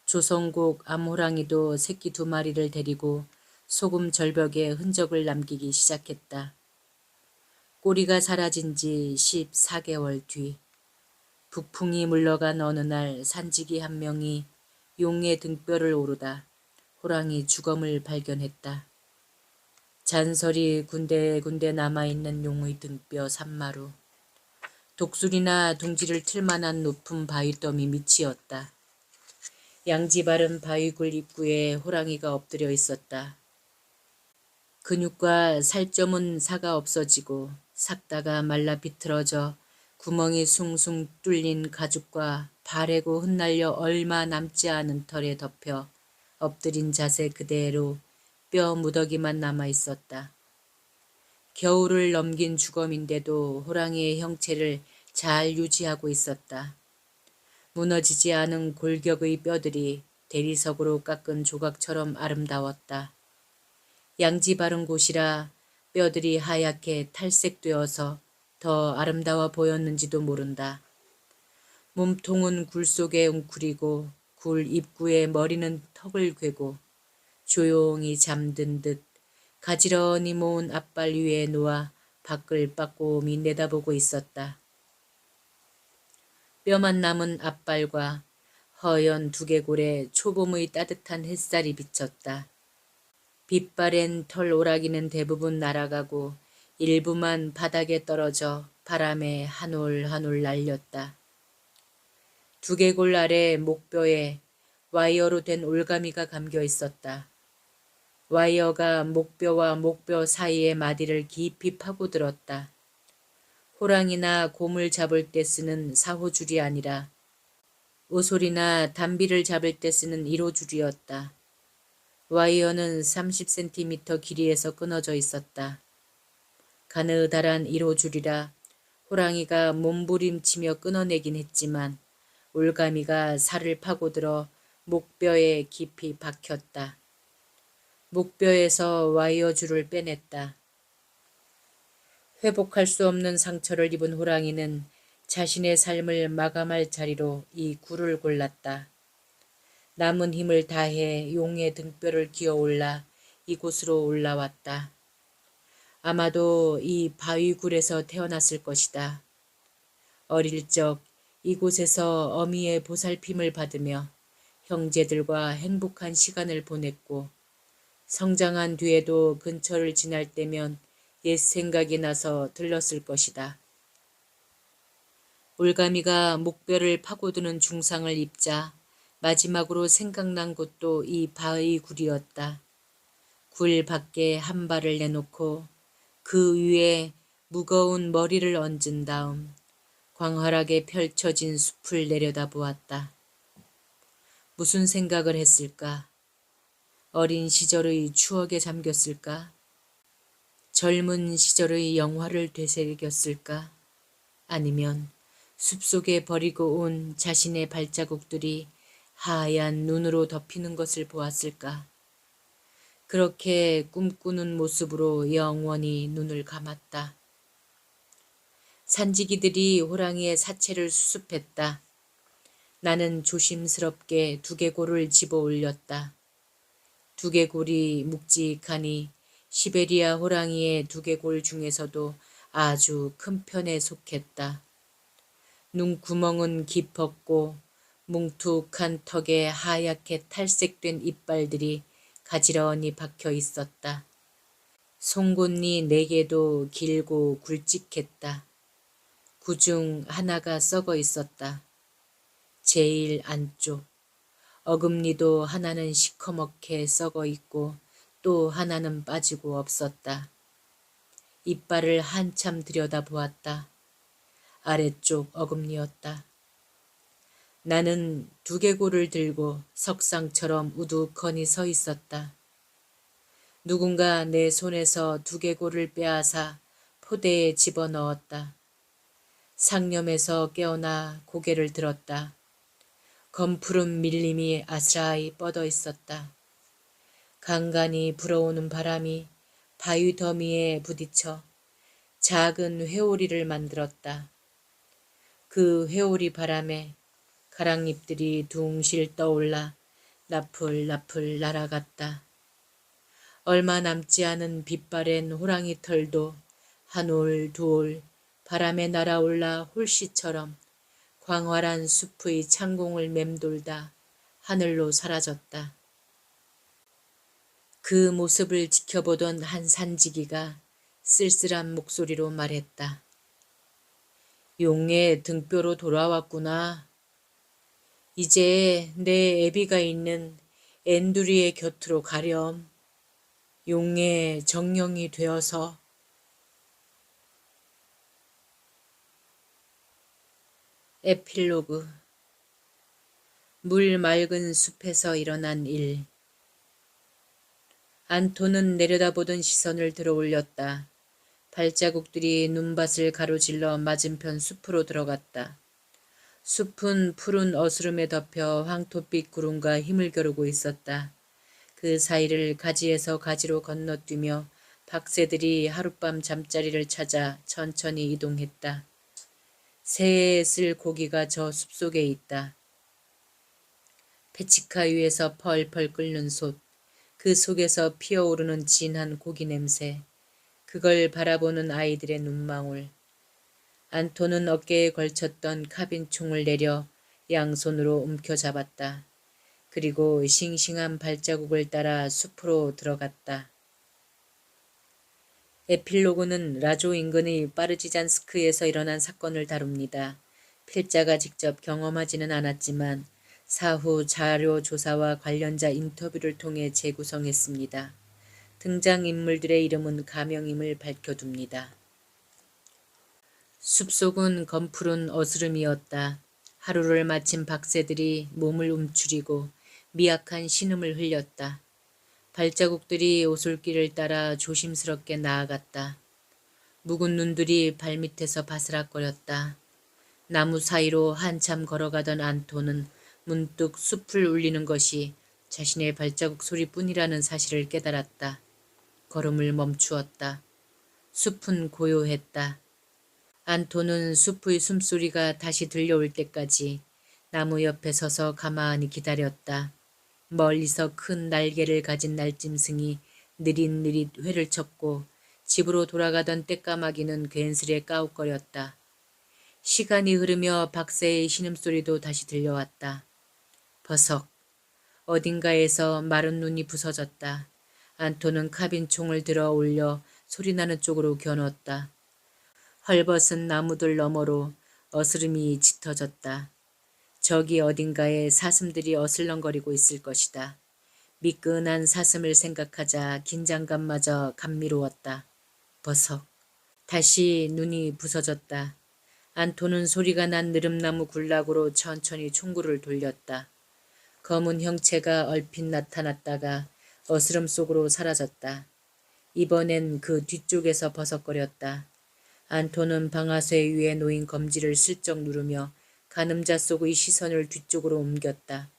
조성국 암호랑이도 새끼 2마리를 데리고 소금 절벽에 흔적을 남기기 시작했다. 꼬리가 사라진 지 14개월 뒤, 북풍이 물러간 어느 날 산지기 한 명이 용의 등뼈를 오르다 호랑이 주검을 발견했다. 잔설이 군데군데 남아있는 용의 등뼈 산마루. 독수리나 둥지를 틀만한 높은 바위더미 밑이었다. 양지바른 바위굴 입구에 호랑이가 엎드려 있었다. 근육과 살점은 사가 없어지고 삭다가 말라 비틀어져 구멍이 숭숭 뚫린 가죽과 바래고 흩날려 얼마 남지 않은 털에 덮여 엎드린 자세 그대로 뼈 무더기만 남아 있었다. 겨울을 넘긴 주검인데도 호랑이의 형체를 잘 유지하고 있었다. 무너지지 않은 골격의 뼈들이 대리석으로 깎은 조각처럼 아름다웠다. 양지 바른 곳이라 뼈들이 하얗게 탈색되어서 더 아름다워 보였는지도 모른다. 몸통은 굴 속에 웅크리고 굴 입구에 머리는 턱을 괴고 조용히 잠든 듯 가지런히 모은 앞발 위에 놓아 밖을 빠꼼히 내다보고 있었다. 뼈만 남은 앞발과 허연 두개골에 초봄의 따뜻한 햇살이 비쳤다. 빛바랜 털 오라기는 대부분 날아가고 일부만 바닥에 떨어져 바람에 한 올 한 올 날렸다. 두개골 아래 목뼈에 와이어로 된 올가미가 감겨 있었다. 와이어가 목뼈와 목뼈 사이의 마디를 깊이 파고들었다. 호랑이나 곰을 잡을 때 쓰는 사호줄이 아니라 오솔이나 담비를 잡을 때 쓰는 1호줄이었다. 와이어는 30cm 길이에서 끊어져 있었다. 가느다란 1호줄이라 호랑이가 몸부림치며 끊어내긴 했지만 올가미가 살을 파고들어 목뼈에 깊이 박혔다. 목뼈에서 와이어 줄을 빼냈다. 회복할 수 없는 상처를 입은 호랑이는 자신의 삶을 마감할 자리로 이 굴을 골랐다. 남은 힘을 다해 용의 등뼈를 기어올라 이곳으로 올라왔다. 아마도 이 바위굴에서 태어났을 것이다. 어릴 적 이곳에서 어미의 보살핌을 받으며 형제들과 행복한 시간을 보냈고 성장한 뒤에도 근처를 지날 때면 옛 생각이 나서 들렀을 것이다. 올가미가 목뼈를 파고드는 중상을 입자 마지막으로 생각난 곳도 이 바위굴이었다. 굴 밖에 한 발을 내놓고 그 위에 무거운 머리를 얹은 다음 광활하게 펼쳐진 숲을 내려다보았다. 무슨 생각을 했을까? 어린 시절의 추억에 잠겼을까? 젊은 시절의 영화를 되새겼을까? 아니면 숲속에 버리고 온 자신의 발자국들이 하얀 눈으로 덮이는 것을 보았을까? 그렇게 꿈꾸는 모습으로 영원히 눈을 감았다. 산지기들이 호랑이의 사체를 수습했다. 나는 조심스럽게 두개골을 집어 올렸다. 두개골이 묵직하니 시베리아 호랑이의 두개골 중에서도 아주 큰 편에 속했다. 눈구멍은 깊었고 뭉툭한 턱에 하얗게 탈색된 이빨들이 가지런히 박혀 있었다. 송곳니 4개도 길고 굵직했다. 그중 하나가 썩어 있었다. 제일 안쪽. 어금니도 하나는 시커멓게 썩어 있고 또 하나는 빠지고 없었다. 이빨을 한참 들여다보았다. 아래쪽 어금니였다. 나는 두개골을 들고 석상처럼 우두커니 서 있었다. 누군가 내 손에서 두개골을 빼앗아 포대에 집어넣었다. 상념에서 깨어나 고개를 들었다. 검푸른 밀림이 아스라이 뻗어 있었다. 간간히 불어오는 바람이 바위 더미에 부딪혀 작은 회오리를 만들었다. 그 회오리 바람에 가랑잎들이 둥실 떠올라 나풀나풀 날아갔다. 얼마 남지 않은 빛바랜 호랑이 털도 한 올 두 올 바람에 날아올라 홀씨처럼 광활한 숲의 창공을 맴돌다 하늘로 사라졌다. 그 모습을 지켜보던 한 산지기가 쓸쓸한 목소리로 말했다. 용의 등뼈로 돌아왔구나. 이제 내 애비가 있는 앤두리의 곁으로 가렴. 용의 정령이 되어서. 에필로그. 물 맑은 숲에서 일어난 일. 안토는 내려다보던 시선을 들어올렸다. 발자국들이 눈밭을 가로질러 맞은편 숲으로 들어갔다. 숲은 푸른 어스름에 덮여 황토빛 구름과 힘을 겨루고 있었다. 그 사이를 가지에서 가지로 건너뛰며 박새들이 하룻밤 잠자리를 찾아 천천히 이동했다. 새에 쓸 고기가 저 숲속에 있다. 페치카 위에서 펄펄 끓는 솥, 그 속에서 피어오르는 진한 고기 냄새, 그걸 바라보는 아이들의 눈망울. 안토는 어깨에 걸쳤던 카빈총을 내려 양손으로 움켜잡았다. 그리고 싱싱한 발자국을 따라 숲으로 들어갔다. 에필로그는 라조 인근의 파르지잔스크에서 일어난 사건을 다룹니다. 필자가 직접 경험하지는 않았지만 사후 자료 조사와 관련자 인터뷰를 통해 재구성했습니다. 등장인물들의 이름은 가명임을 밝혀둡니다. 숲속은 검푸른 어스름이었다. 하루를 마친 박새들이 몸을 움츠리고 미약한 신음을 흘렸다. 발자국들이 오솔길을 따라 조심스럽게 나아갔다. 묵은 눈들이 발밑에서 바스락거렸다. 나무 사이로 한참 걸어가던 안토는 문득 숲을 울리는 것이 자신의 발자국 소리뿐이라는 사실을 깨달았다. 걸음을 멈추었다. 숲은 고요했다. 안토는 숲의 숨소리가 다시 들려올 때까지 나무 옆에 서서 가만히 기다렸다. 멀리서 큰 날개를 가진 날짐승이 느릿느릿 회를 쳤고 집으로 돌아가던 떼까마귀는 괜스레 까웃거렸다. 시간이 흐르며 박새의 신음소리도 다시 들려왔다. 버석. 어딘가에서 마른 눈이 부서졌다. 안토는 카빈총을 들어 올려 소리나는 쪽으로 겨눴다. 헐벗은 나무들 너머로 어스름이 짙어졌다. 저기 어딘가에 사슴들이 어슬렁거리고 있을 것이다. 미끈한 사슴을 생각하자 긴장감마저 감미로웠다. 버석. 다시 눈이 부서졌다. 안토는 소리가 난 느릅나무 굴락으로 천천히 총구를 돌렸다. 검은 형체가 얼핏 나타났다가 어스름 속으로 사라졌다. 이번엔 그 뒤쪽에서 버석거렸다. 안토는 방아쇠 위에 놓인 검지를 슬쩍 누르며 가늠자 속의 시선을 뒤쪽으로 옮겼다.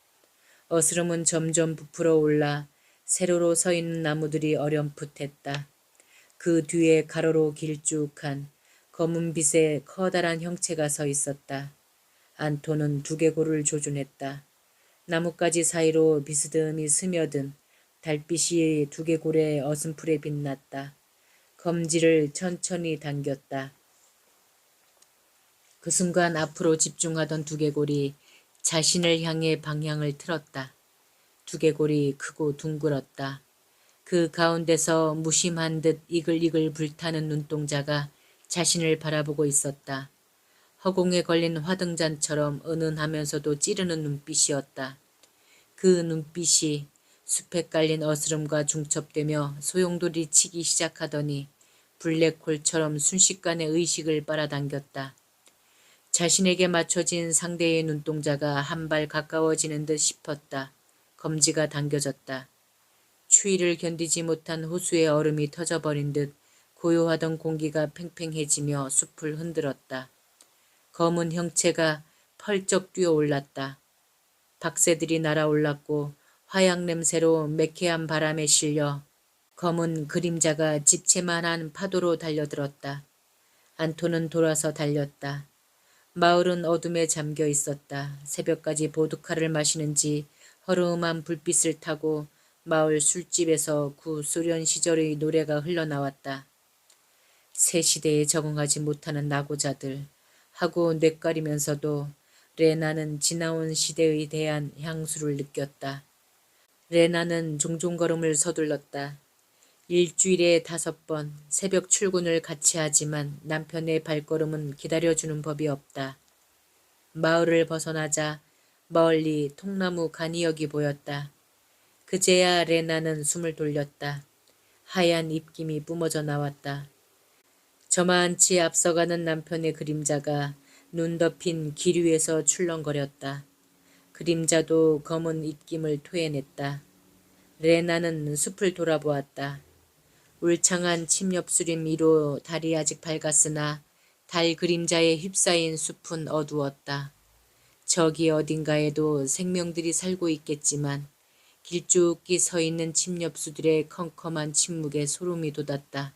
어스름은 점점 부풀어 올라 세로로 서 있는 나무들이 어렴풋했다. 그 뒤에 가로로 길쭉한 검은빛의 커다란 형체가 서 있었다. 안토는 두개골을 조준했다. 나뭇가지 사이로 비스듬히 스며든 달빛이 두개골의 어슴풀에 빛났다. 검지를 천천히 당겼다. 그 순간 앞으로 집중하던 두개골이 자신을 향해 방향을 틀었다. 두개골이 크고 둥글었다. 그 가운데서 무심한 듯 이글이글 불타는 눈동자가 자신을 바라보고 있었다. 허공에 걸린 화등잔처럼 은은하면서도 찌르는 눈빛이었다. 그 눈빛이 숲에 깔린 어스름과 중첩되며 소용돌이 치기 시작하더니 블랙홀처럼 순식간에 의식을 빨아당겼다. 자신에게 맞춰진 상대의 눈동자가 한 발 가까워지는 듯 싶었다. 검지가 당겨졌다. 추위를 견디지 못한 호수의 얼음이 터져버린 듯 고요하던 공기가 팽팽해지며 숲을 흔들었다. 검은 형체가 펄쩍 뛰어올랐다. 박새들이 날아올랐고 화약 냄새로 매캐한 바람에 실려 검은 그림자가 집채만한 파도로 달려들었다. 안토는 돌아서 달렸다. 마을은 어둠에 잠겨 있었다. 새벽까지 보드카를 마시는지 허름한 불빛을 타고 마을 술집에서 구소련 시절의 노래가 흘러나왔다. 새 시대에 적응하지 못하는 낙오자들 하고 뇌까리면서도 레나는 지나온 시대에 대한 향수를 느꼈다. 레나는 종종 걸음을 서둘렀다. 일주일에 5번 새벽 출근을 같이 하지만 남편의 발걸음은 기다려주는 법이 없다. 마을을 벗어나자 멀리 통나무 간이역이 보였다. 그제야 레나는 숨을 돌렸다. 하얀 입김이 뿜어져 나왔다. 저만치 앞서가는 남편의 그림자가 눈 덮인 길 위에서 출렁거렸다. 그림자도 검은 입김을 토해냈다. 레나는 숲을 돌아보았다. 울창한 침엽수림 위로 달이 아직 밝았으나 달 그림자에 휩싸인 숲은 어두웠다. 저기 어딘가에도 생명들이 살고 있겠지만 길쭉이 서 있는 침엽수들의 컴컴한 침묵에 소름이 돋았다.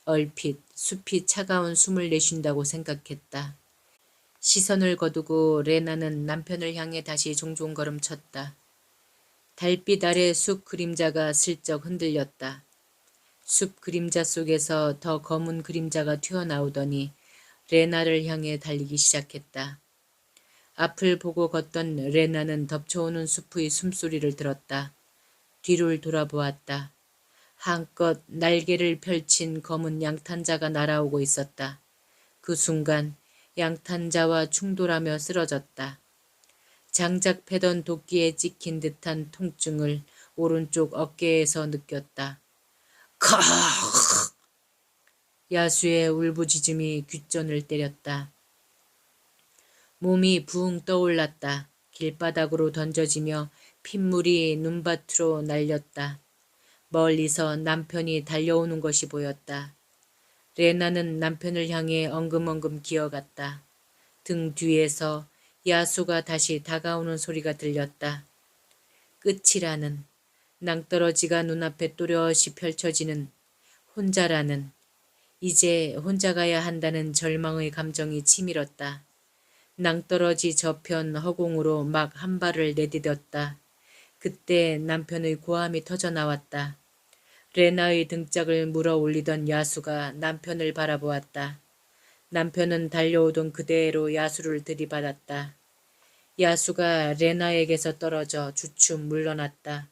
얼핏 숲이 차가운 숨을 내쉰다고 생각했다. 시선을 거두고 레나는 남편을 향해 다시 종종 걸음쳤다. 달빛 아래 숲 그림자가 슬쩍 흔들렸다. 숲 그림자 속에서 더 검은 그림자가 튀어나오더니 레나를 향해 달리기 시작했다. 앞을 보고 걷던 레나는 덮쳐오는 숲의 숨소리를 들었다. 뒤를 돌아보았다. 한껏 날개를 펼친 검은 양탄자가 날아오고 있었다. 그 순간 양탄자와 충돌하며 쓰러졌다. 장작 패던 도끼에 찍힌 듯한 통증을 오른쪽 어깨에서 느꼈다. 칵! 야수의 울부짖음이 귓전을 때렸다. 몸이 붕 떠올랐다. 길바닥으로 던져지며 핏물이 눈밭으로 날렸다. 멀리서 남편이 달려오는 것이 보였다. 레나는 남편을 향해 엉금엉금 기어갔다. 등 뒤에서 야수가 다시 다가오는 소리가 들렸다. 끝이라는, 낭떠러지가 눈앞에 또렷이 펼쳐지는, 혼자라는, 이제 혼자 가야 한다는 절망의 감정이 치밀었다. 낭떠러지 저편 허공으로 막 한 발을 내디뎠다. 그때 남편의 고함이 터져나왔다. 레나의 등짝을 물어 올리던 야수가 남편을 바라보았다. 남편은 달려오던 그대로 야수를 들이받았다. 야수가 레나에게서 떨어져 주춤 물러났다.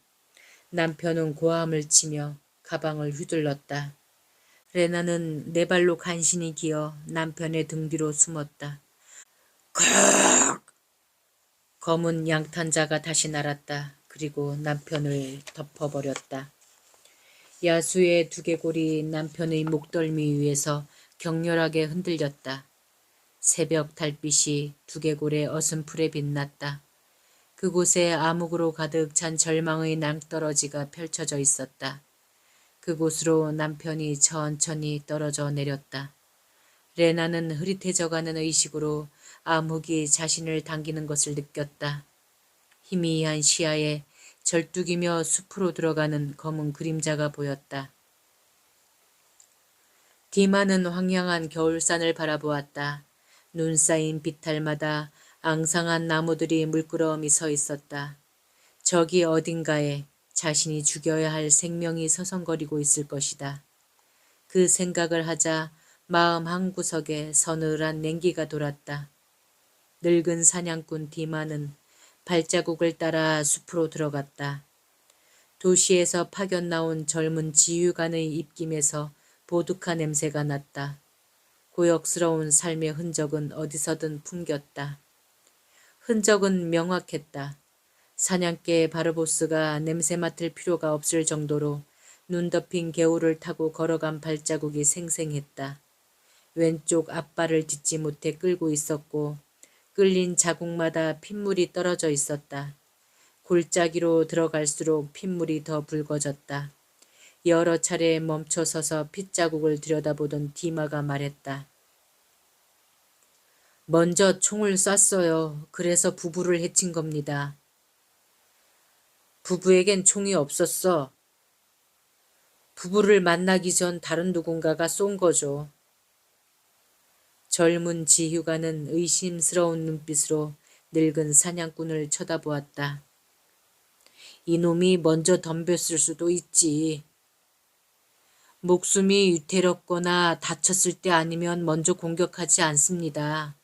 남편은 고함을 치며 가방을 휘둘렀다. 레나는 네 발로 간신히 기어 남편의 등 뒤로 숨었다. 콱! 검은 양탄자가 다시 날았다. 그리고 남편을 덮어버렸다. 야수의 두개골이 남편의 목덜미 위에서 격렬하게 흔들렸다. 새벽 달빛이 두개골의 어슴풀에 빛났다. 그곳에 암흑으로 가득 찬 절망의 낭떠러지가 펼쳐져 있었다. 그곳으로 남편이 천천히 떨어져 내렸다. 레나는 흐릿해져가는 의식으로 암흑이 자신을 당기는 것을 느꼈다. 희미한 시야에 절뚝이며 숲으로 들어가는 검은 그림자가 보였다. 디마는 황량한 겨울산을 바라보았다. 눈 쌓인 비탈마다 앙상한 나무들이 물끄러미 서 있었다. 저기 어딘가에 자신이 죽여야 할 생명이 서성거리고 있을 것이다. 그 생각을 하자 마음 한구석에 서늘한 냉기가 돌았다. 늙은 사냥꾼 디마는 발자국을 따라 숲으로 들어갔다. 도시에서 파견 나온 젊은 지휘관의 입김에서 보드카 냄새가 났다. 고역스러운 삶의 흔적은 어디서든 풍겼다. 흔적은 명확했다. 사냥개 바르보스가 냄새 맡을 필요가 없을 정도로 눈 덮인 개울을 타고 걸어간 발자국이 생생했다. 왼쪽 앞발을 딛지 못해 끌고 있었고 끌린 자국마다 핏물이 떨어져 있었다. 골짜기로 들어갈수록 핏물이 더 붉어졌다. 여러 차례 멈춰서서 핏자국을 들여다보던 디마가 말했다. 먼저 총을 쐈어요. 그래서 부부를 해친 겁니다. 부부에겐 총이 없었어. 부부를 만나기 전 다른 누군가가 쏜 거죠. 젊은 지휘관은 의심스러운 눈빛으로 늙은 사냥꾼을 쳐다보았다. 이놈이 먼저 덤볐을 수도 있지. 목숨이 위태롭거나 다쳤을 때 아니면 먼저 공격하지 않습니다.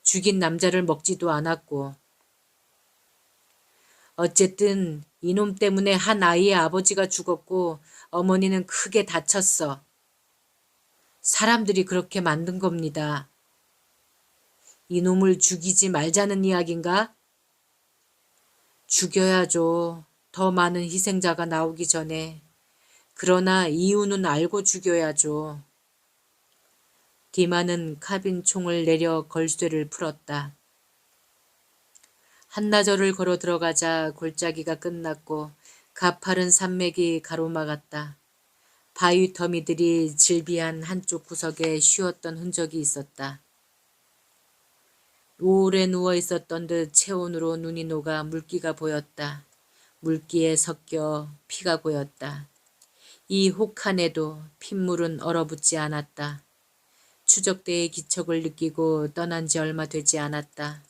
죽인 남자를 먹지도 않았고. 어쨌든 이놈 때문에 한 아이의 아버지가 죽었고 어머니는 크게 다쳤어. 사람들이 그렇게 만든 겁니다. 이놈을 죽이지 말자는 이야긴가? 죽여야죠. 더 많은 희생자가 나오기 전에. 그러나 이유는 알고 죽여야죠. 디마는 카빈 총을 내려 걸쇠를 풀었다. 한나절을 걸어 들어가자 골짜기가 끝났고 가파른 산맥이 가로막았다. 바위 터미들이 질비한 한쪽 구석에 쉬었던 흔적이 있었다. 오래 누워 있었던 듯 체온으로 눈이 녹아 물기가 보였다. 물기에 섞여 피가 고였다. 이 혹한에도 핏물은 얼어붙지 않았다. 추적대의 기척을 느끼고 떠난 지 얼마 되지 않았다.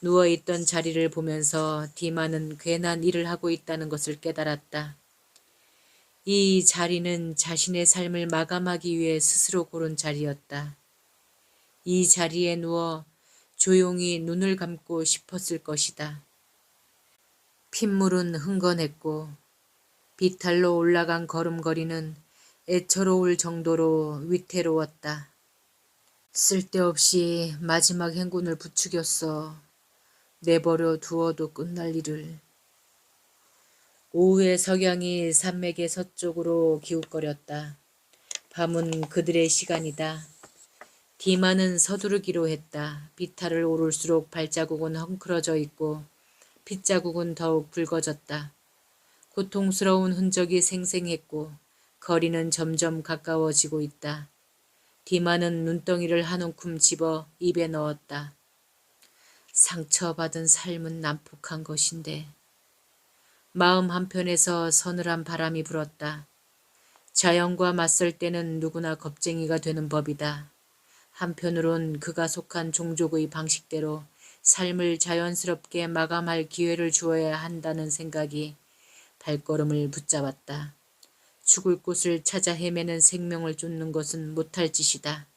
누워있던 자리를 보면서 디마는 괜한 일을 하고 있다는 것을 깨달았다. 이 자리는 자신의 삶을 마감하기 위해 스스로 고른 자리였다. 이 자리에 누워 조용히 눈을 감고 싶었을 것이다. 핏물은 흥건했고 비탈로 올라간 걸음걸이는 애처로울 정도로 위태로웠다. 쓸데없이 마지막 행군을 부추겼어. 내버려 두어도 끝날 일을. 오후의 석양이 산맥의 서쪽으로 기웃거렸다. 밤은 그들의 시간이다. 디마는 서두르기로 했다. 비탈을 오를수록 발자국은 헝클어져 있고 핏자국은 더욱 붉어졌다. 고통스러운 흔적이 생생했고 거리는 점점 가까워지고 있다. 디마는 눈덩이를 한 움큼 집어 입에 넣었다. 상처받은 삶은 난폭한 것인데. 마음 한편에서 서늘한 바람이 불었다. 자연과 맞설 때는 누구나 겁쟁이가 되는 법이다. 한편으론 그가 속한 종족의 방식대로 삶을 자연스럽게 마감할 기회를 주어야 한다는 생각이 발걸음을 붙잡았다. 죽을 곳을 찾아 헤매는 생명을 쫓는 것은 못할 짓이다.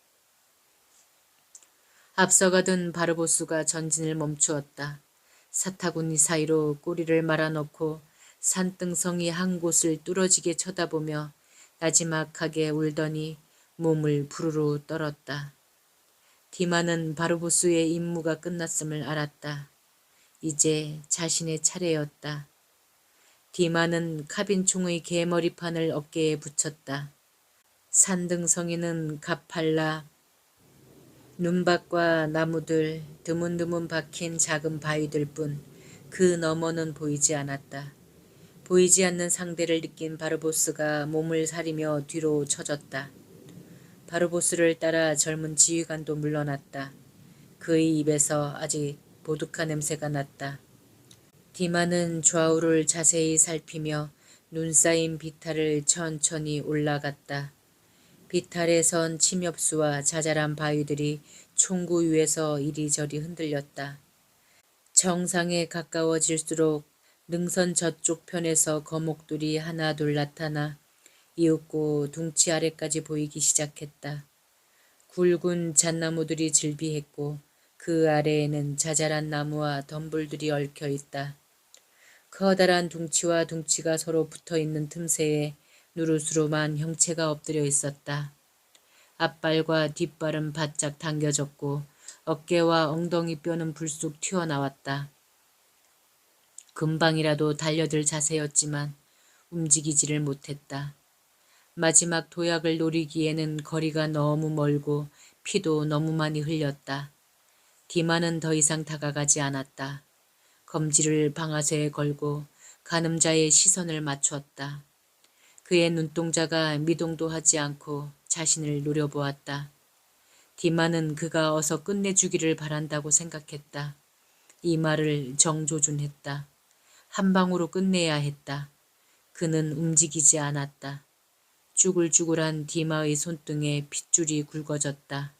앞서가던 바르보스가 전진을 멈추었다. 사타구니 사이로 꼬리를 말아넣고 산등성이 한 곳을 뚫어지게 쳐다보며 나지막하게 울더니 몸을 부르르 떨었다. 디마는 바르보스의 임무가 끝났음을 알았다. 이제 자신의 차례였다. 디마는 카빈총의 개머리판을 어깨에 붙였다. 산등성이는 가팔라, 눈밭과 나무들, 드문드문 박힌 작은 바위들 뿐 그 너머는 보이지 않았다. 보이지 않는 상대를 느낀 바르보스가 몸을 사리며 뒤로 처졌다. 바르보스를 따라 젊은 지휘관도 물러났다. 그의 입에서 아직 보드카 냄새가 났다. 디마는 좌우를 자세히 살피며 눈 쌓인 비탈을 천천히 올라갔다. 비탈에 선 침엽수와 자잘한 바위들이 총구 위에서 이리저리 흔들렸다. 정상에 가까워질수록 능선 저쪽 편에서 거목들이 하나둘 나타나 이윽고 둥치 아래까지 보이기 시작했다. 굵은 잣나무들이 질비했고 그 아래에는 자잘한 나무와 덤불들이 얽혀 있다. 커다란 둥치와 둥치가 서로 붙어있는 틈새에 누르스름한 형체가 엎드려 있었다. 앞발과 뒷발은 바짝 당겨졌고 어깨와 엉덩이 뼈는 불쑥 튀어나왔다. 금방이라도 달려들 자세였지만 움직이지를 못했다. 마지막 도약을 노리기에는 거리가 너무 멀고 피도 너무 많이 흘렸다. 디마는 더 이상 다가가지 않았다. 검지를 방아쇠에 걸고 가늠자의 시선을 맞추었다. 그의 눈동자가 미동도 하지 않고 자신을 노려보았다. 디마는 그가 어서 끝내주기를 바란다고 생각했다. 이 말을 정조준했다. 한 방으로 끝내야 했다. 그는 움직이지 않았다. 쭈글쭈글한 디마의 손등에 핏줄이 굵어졌다.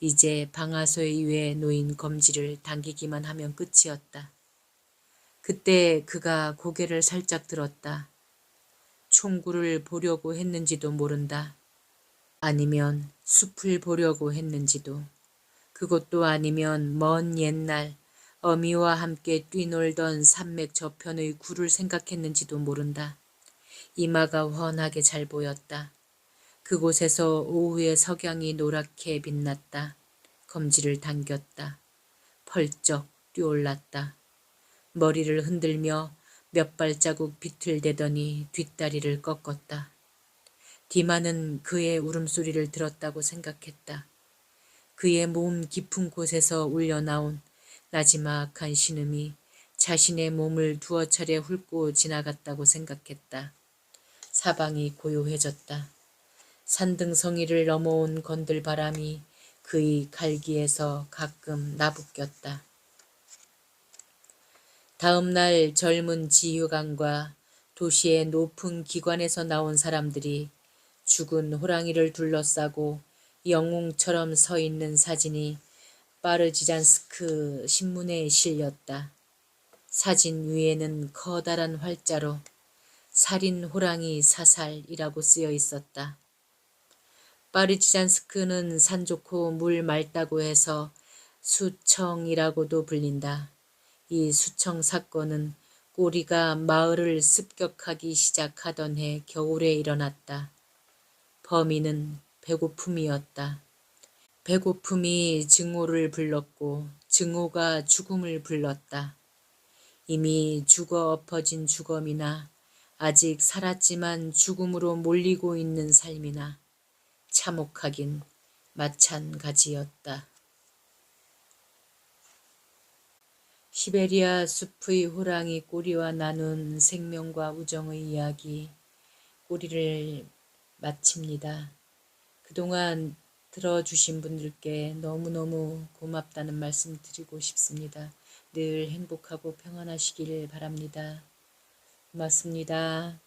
이제 방아쇠 위에 놓인 검지를 당기기만 하면 끝이었다. 그때 그가 고개를 살짝 들었다. 총구를 보려고 했는지도 모른다. 아니면 숲을 보려고 했는지도. 그것도 아니면 먼 옛날 어미와 함께 뛰놀던 산맥 저편의 굴을 생각했는지도 모른다. 이마가 훤하게 잘 보였다. 그곳에서 오후의 석양이 노랗게 빛났다. 검지를 당겼다. 펄쩍 뛰어올랐다. 머리를 흔들며 몇 발자국 비틀대더니 뒷다리를 꺾었다. 디마는 그의 울음소리를 들었다고 생각했다. 그의 몸 깊은 곳에서 울려나온 나지막한 신음이 자신의 몸을 두어 차례 훑고 지나갔다고 생각했다. 사방이 고요해졌다. 산등성이를 넘어온 건들바람이 그의 갈기에서 가끔 나부꼈다. 다음 날 젊은 지휘관과 도시의 높은 기관에서 나온 사람들이 죽은 호랑이를 둘러싸고 영웅처럼 서 있는 사진이 파르지잔스크 신문에 실렸다. 사진 위에는 커다란 활자로 살인 호랑이 사살이라고 쓰여 있었다. 파르지잔스크는 산 좋고 물 맑다고 해서 수청이라고도 불린다. 이 수청 사건은 꼬리가 마을을 습격하기 시작하던 해 겨울에 일어났다. 범인은 배고픔이었다. 배고픔이 증오를 불렀고 증오가 죽음을 불렀다. 이미 죽어 엎어진 주검이나 아직 살았지만 죽음으로 몰리고 있는 삶이나 참혹하긴 마찬가지였다. 시베리아 숲의 호랑이 꼬리와 나눈 생명과 우정의 이야기, 꼬리를 마칩니다. 그동안 들어주신 분들께 너무너무 고맙다는 말씀 드리고 싶습니다. 늘 행복하고 평안하시길 바랍니다. 고맙습니다.